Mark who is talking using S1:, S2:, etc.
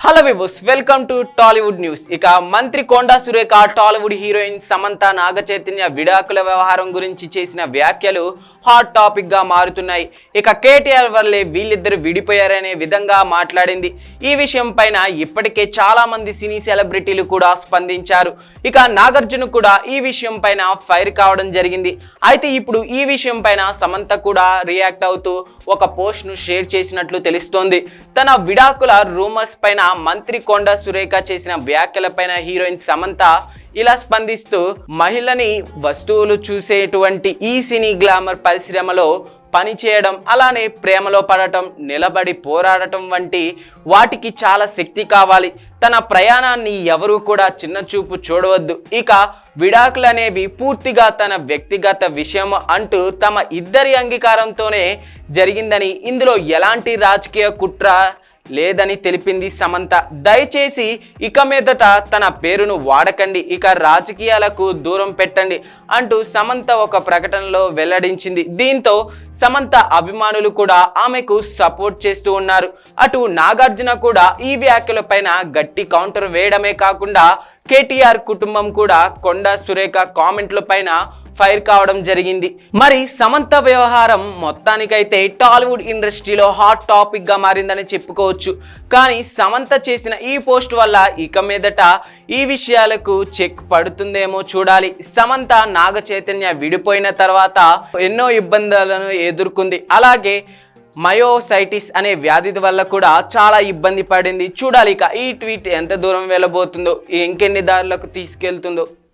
S1: Hello వివోస్, welcome to Tollywood news. ఇక మంత్రి Konda Surekha Tollywood heroine Samantha Naga Chaitanya విడాకుల వ్యవహారం గురించి చేసిన వ్యాఖ్యలు హాట్ టాపిక్ గా మారుతున్నాయి. ఇక కేటీఆర్ వల్లే వీళ్ళిద్దరు విడిపోయారనే విధంగా మాట్లాడింది. ఈ విషయం పైన ఇప్పటికే చాలా మంది సినీ సెలబ్రిటీలు కూడా స్పందించారు. ఇక నాగార్జున కూడా ఈ విషయం పైన ఫైర్ కావడం జరిగింది. అయితే ఇప్పుడు ఈ విషయం పైన సమంత కూడా రియాక్ట్ అవుతూ ఒక పోస్ట్ ను షేర్ చేసినట్లు తెలుస్తోంది. తన విడాకుల రూమర్స్ పైన మంత్రి కొండా సురేఖ చేసిన వ్యాఖ్యలపైన హీరోయిన్ సమంత ఇలా స్పందిస్తూ, మహిళని వస్తువులు చూసేటువంటి ఈ సినీ గ్లామర్ పరిశ్రమలో పనిచేయడం, అలానే ప్రేమలో పడటం, నిలబడి పోరాడటం వంటి వాటికి చాలా శక్తి కావాలి. తన ప్రయాణాన్ని ఎవరూ కూడా చిన్న చూపు చూడవద్దు. ఇక విడాకులు అనేవి పూర్తిగా తన వ్యక్తిగత విషయం అంటూ తమ ఇద్దరి అంగీకారంతోనే జరిగిందని, ఇందులో ఎలాంటి రాజకీయ కుట్ర లేదని తెలిపింది సమంత. దయచేసి ఇక మీదట తన పేరును వాడకండి, ఇక రాజకీయాలకు దూరం పెట్టండి అంటూ సమంత ఒక ప్రకటనలో వెల్లడించింది. దీంతో సమంత అభిమానులు కూడా ఆమెకు సపోర్ట్ చేస్తూ ఉన్నారు. అటు నాగార్జున కూడా ఈ వ్యాఖ్యలపైన గట్టి కౌంటర్ వేయడమే కాకుండా కేటీఆర్ కుటుంబం కూడా కొండా సురేఖ కామెంట్ల పైన ఫైర్ కావడం జరిగింది. మరి సమంత వ్యవహారం మొత్తానికైతే టాలీవుడ్ ఇండస్ట్రీలో హాట్ టాపిక్ గా మారిందని చెప్పుకోవచ్చు. కానీ సమంత చేసిన ఈ పోస్ట్ వల్ల ఇక మీదట ఈ విషయాలకు చెక్ పడుతుందేమో చూడాలి. సమంత నాగ చైతన్య విడిపోయిన తర్వాత ఎన్నో ఇబ్బందులను ఎదుర్కొంది. అలాగే మయోసైటిస్ అనే వ్యాధి వల్ల కూడా చాలా ఇబ్బంది పడింది. చూడాలి ఇక ఈ ట్వీట్ ఎంత దూరం వెళ్ళబోతుందో, ఇంకెన్ని దారులకు తీసుకెళ్తుందో.